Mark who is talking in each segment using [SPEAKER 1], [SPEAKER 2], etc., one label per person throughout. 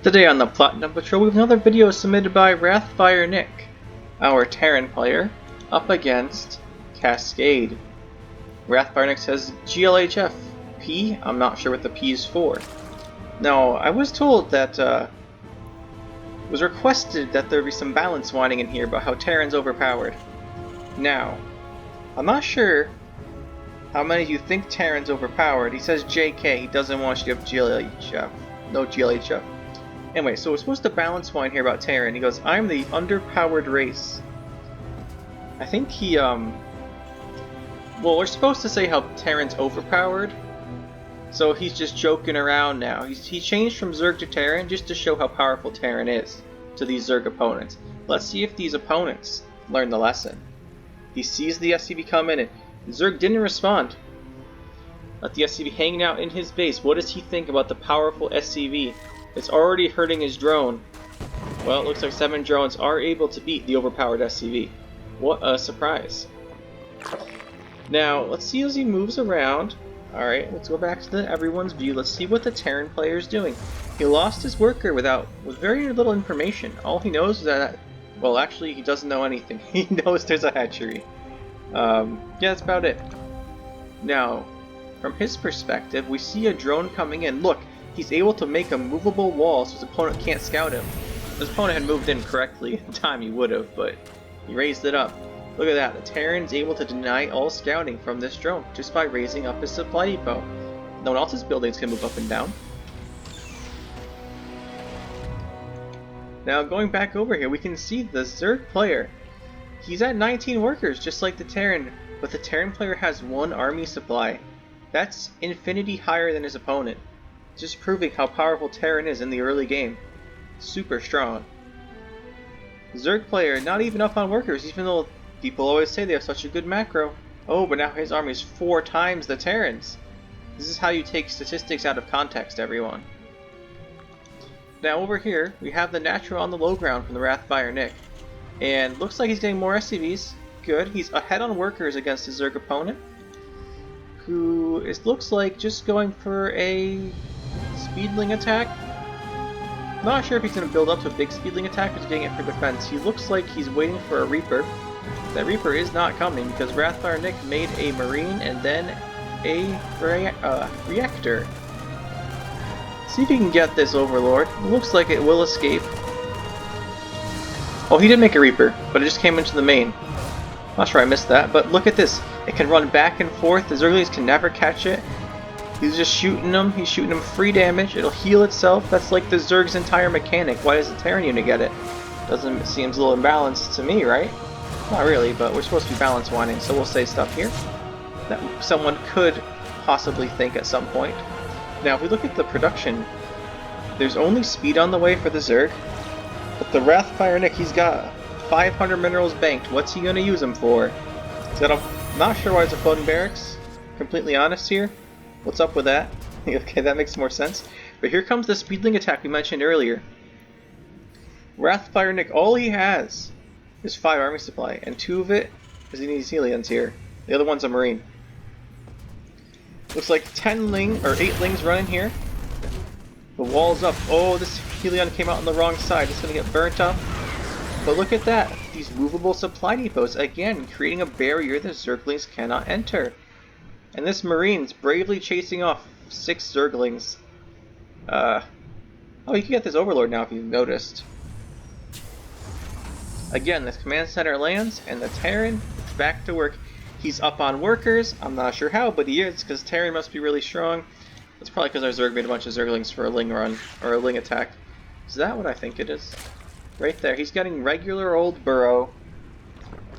[SPEAKER 1] Today on the Platinum Patrol, we have another video submitted by RathFr Nick, our Terran player, up against Cascade. RathFr Nick says GLHF. P? I'm not sure what the P is for. Now, I was told that, was requested that there be some balance whining in here about how Terran's overpowered. Now, I'm not sure how many of you think Terran's overpowered. He says JK, he doesn't want you to have GLHF. No GLHF. Anyway, so we're supposed to balance whine here about Terran. He goes, I'm the underpowered race. I think he, well, we're supposed to say how Terran's overpowered. So he's just joking around now. He changed from Zerg to Terran just to show how powerful Terran is to these Zerg opponents. Let's see if these opponents learn the lesson. He sees the SCV come in and Zerg didn't respond. Let the SCV hanging out in his base. What does he think about the powerful SCV? It's already hurting his drone. Well, it looks like 7 drones are able to beat the overpowered SCV. What a surprise. Now, let's see as he moves around. Alright, let's go back to everyone's view. Let's see what the Terran player is doing. He lost his worker with very little information. All he knows is that, well, actually, he doesn't know anything. He knows there's a hatchery. Yeah, that's about it. Now, from his perspective, we see a drone coming in. Look, he's able to make a movable wall so his opponent can't scout him. If his opponent had moved in correctly at the time, he would have, but he raised it up. Look at that, the Terran's able to deny all scouting from this drone just by raising up his supply depot. No one else's buildings can move up and down. Now going back over here, we can see the Zerg player. He's at 19 workers, just like the Terran, but the Terran player has 1 army supply. That's infinity higher than his opponent. Just proving how powerful Terran is in the early game. Super strong. Zerg player not even up on workers, even though people always say they have such a good macro. Oh, but now his army is 4 times the Terran's. This is how you take statistics out of context, everyone. Now over here, we have the natural on the low ground from the RathFr Nick. And looks like he's getting more SCVs. Good, he's ahead on workers against his Zerg opponent, who looks like just going for a speedling attack. Not sure if he's going to build up to a big speedling attack, but he's getting it for defense. He looks like he's waiting for a Reaper. That Reaper is not coming because RathFr Nick made a Marine and then a reactor. See if he can get this Overlord. It looks like it will escape. Oh, he did make a Reaper, but it just came into the main. Not sure I missed that, but look at this. It can run back and forth. The Zerglings can never catch it. He's just shooting them. He's shooting them free damage. It'll heal itself. That's like the Zerg's entire mechanic. Why does the Terran unit get it? Seems a little imbalanced to me, right? Not really, but we're supposed to be balance whining, so we'll say stuff here that someone could possibly think at some point. Now, if we look at the production, there's only speed on the way for the Zerg, but the RathFr Nick, he's got 500 minerals banked. What's he going to use them for? Not sure why it's a floating barracks. Completely honest here. What's up with that? Okay, that makes more sense. But here comes the speedling attack we mentioned earlier. RathFr Nick, all he has is 5 army supply, and 2 of it is in these Helions here. The other one's a Marine. Looks like 8 Lings running here. The wall's up. Oh, this Helion came out on the wrong side. It's going to get burnt up. But look at that. These movable supply depots, again, creating a barrier that Zerglings cannot enter. And this Marine's bravely chasing off 6 Zerglings. Oh, you can get this Overlord now if you've noticed. Again, this command center lands, and the Terran is back to work. He's up on workers. I'm not sure how, but he is, because Terran must be really strong. It's probably because our Zerg made a bunch of Zerglings for a Ling run, or a Ling attack. Is that what I think it is? Right there. He's getting regular old burrow.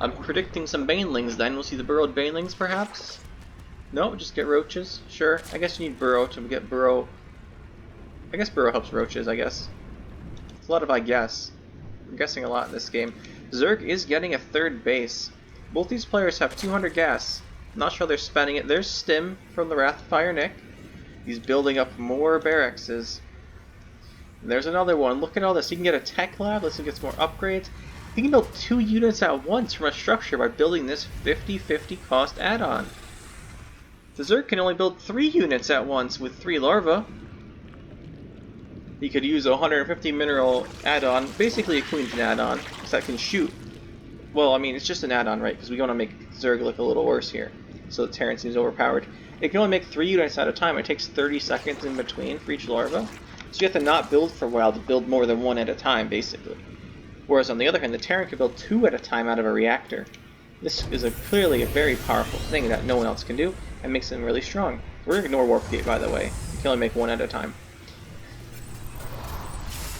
[SPEAKER 1] I'm predicting some banelings then. We'll see the burrowed banelings, perhaps? No, just get roaches. Sure. I guess you need burrow to get burrow. I guess burrow helps roaches, I guess. It's a lot of I guess. I'm guessing a lot in this game. Zerg is getting a 3rd base. Both these players have 200 gas. Not sure they're spending it. There's Stim from the RathFr Nick. He's building up more barracks. And there's another one. Look at all this. He can get a tech lab. Let's see if he gets more upgrades. He can build 2 units at once from a structure by building this 50-50 cost add-on. The Zerg can only build 3 units at once with 3 larvae. he could use a 150 mineral add-on, basically a Queen's add-on, that can shoot. Well, I mean, it's just an add-on, right? Because we want to make Zerg look a little worse here. So the Terran seems overpowered. It can only make 3 units at a time. It takes 30 seconds in between for each larva. So you have to not build for a while to build more than 1 at a time, basically. Whereas on the other hand, the Terran can build 2 at a time out of a reactor. This is clearly a very powerful thing that no one else can do, and makes them really strong. We're going to ignore Warp Gate, by the way. You can only make 1 at a time.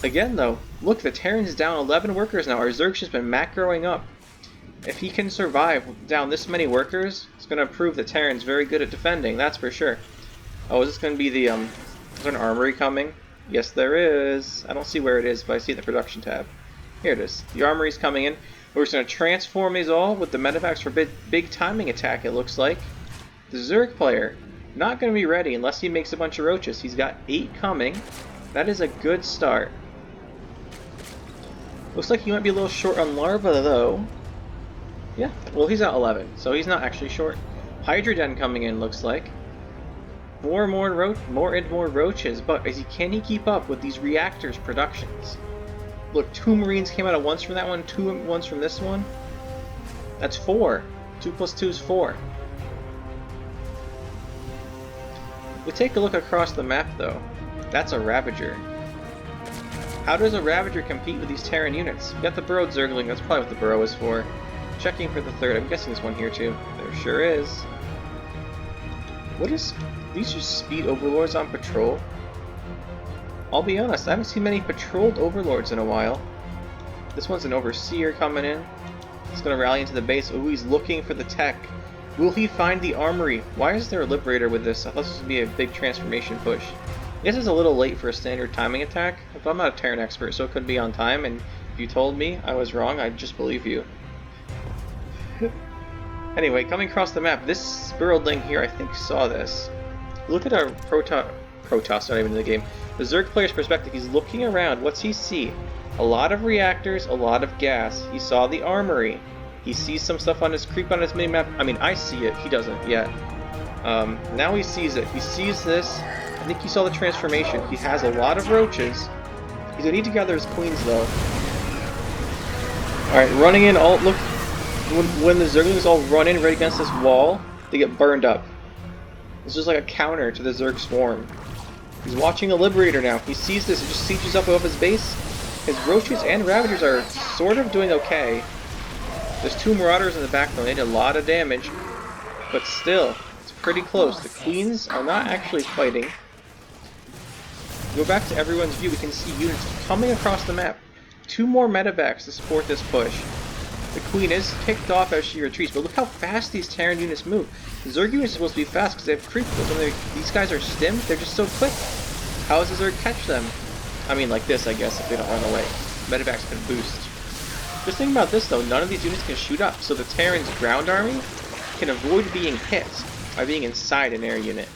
[SPEAKER 1] Again, though, look, the Terran's down 11 workers now. Our Zerg's just been macroing up. If he can survive down this many workers, it's going to prove that Terran's very good at defending, that's for sure. Oh, is this going to be the, is there an armory coming? Yes, there is. I don't see where it is, but I see the production tab. Here it is. The armory's coming in. We're just going to transform these all with the medevacs for big timing attack, it looks like. The Zerg player, not going to be ready unless he makes a bunch of roaches. He's got 8 coming. That is a good start. Looks like he might be a little short on larva, though. Yeah, well, he's at 11, so he's not actually short. Hydra Den coming in, looks like. More roaches, but can he keep up with these reactors' productions? Look, 2 Marines came out at once from that one, 2 at once from this one. That's 4. 2 plus 2 is 4. We take a look across the map, though. That's a Ravager. How does a Ravager compete with these Terran units? We got the Burrowed Zergling, that's probably what the Burrow is for. Checking for the 3rd, I'm guessing there's one here too. There sure is. What is... These are speed overlords on patrol? I'll be honest, I haven't seen many patrolled overlords in a while. This one's an Overseer coming in. He's gonna rally into the base. Ooh, he's looking for the tech. Will he find the armory? Why is there a Liberator with this? I thought this would be a big transformation push. I guess it's a little late for a standard timing attack, but I'm not a Terran expert, so it could be on time, and if you told me I was wrong, I'd just believe you. Anyway, coming across the map, this Burrowedling here, I think, saw this. Look at our Protoss, not even in the game. The Zerg player's perspective, he's looking around. What's he see? A lot of reactors, a lot of gas. He saw the armory. He sees some stuff on his creep on his mini-map. I mean, I see it. He doesn't yet. Now he sees it. He sees this. I think he saw the transformation. He has a lot of roaches. He's gonna need to gather his queens, though. Alright, running in all... Look, when the Zerglings all run in right against this wall, they get burned up. It's just like a counter to the Zerg swarm. He's watching a Liberator now. He sees this and just sieges up above his base. His Roaches and Ravagers are sort of doing okay. There's 2 Marauders in the back though. They did a lot of damage. But still, it's pretty close. The Queens are not actually fighting. Go back to everyone's view. We can see units coming across the map. 2 more medevacs to support this push. The Queen is kicked off as she retreats, but look how fast these Terran units move. The Zerg units are supposed to be fast because they have creep, but when these guys are stimmed, they're just so quick. How does the Zerg catch them? I mean, like this, I guess, if they don't run away. Medevacs can boost. Just think about this, though. None of these units can shoot up, so the Terran's ground army can avoid being hit by being inside an air unit.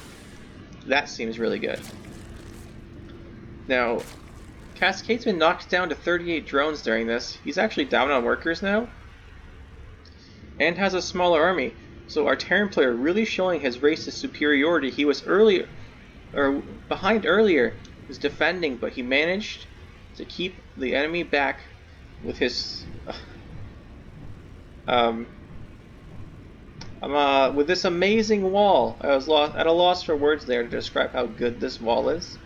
[SPEAKER 1] That seems really good. Now, Cascade's been knocked down to 38 drones during this. He's actually down on workers now. And has a smaller army. So our Terran player really showing his race's superiority. He was behind earlier, was defending, but he managed to keep the enemy back with his with this amazing wall. I was at a loss for words there to describe how good this wall is.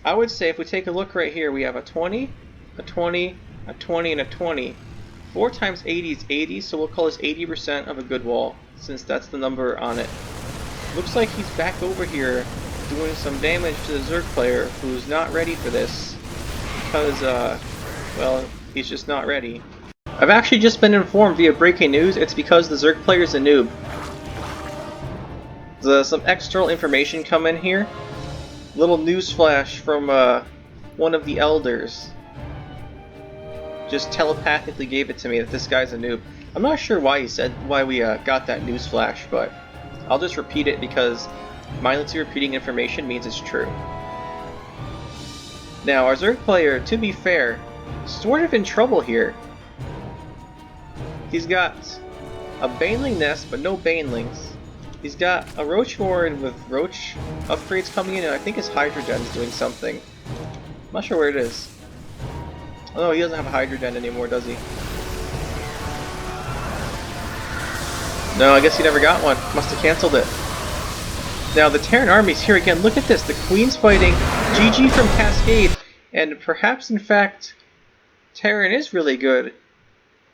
[SPEAKER 1] I would say if we take a look right here, we have a 20, a 20, a 20, and a 20. 4 times 80 is 80, so we'll call this 80% of a good wall, since that's the number on it. Looks like he's back over here doing some damage to the Zerg player, who's not ready for this, because, well, he's just not ready. I've actually just been informed via breaking news, it's because the Zerg player's a noob. There's some external information come in here. Little news flash from, one of the elders. Just telepathically gave it to me that this guy's a noob. I'm not sure why we got that news flash, but I'll just repeat it because mindlessly repeating information means it's true. Now, our Zerg player, to be fair, sort of in trouble here. He's got a Baneling nest, but no Banelings. He's got a Roach Horde with Roach upgrades coming in, and I think his Hydra Gen's doing something. I'm not sure where it is. Oh no, he doesn't have a Hydra Den anymore, does he? No, I guess he never got one. Must have cancelled it. Now the Terran army's here again. Look at this. The Queen's fighting. GG from Cascade. And perhaps, in fact, Terran is really good.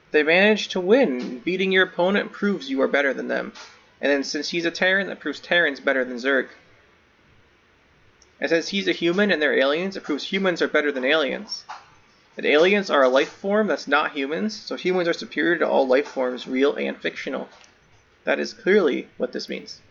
[SPEAKER 1] They managed to win. Beating your opponent proves you are better than them. And then since he's a Terran, that proves Terran's better than Zerg. And since he's a human and they're aliens, it proves humans are better than aliens. And aliens are a life form that's not humans, so humans are superior to all life forms, real and fictional. That is clearly what this means.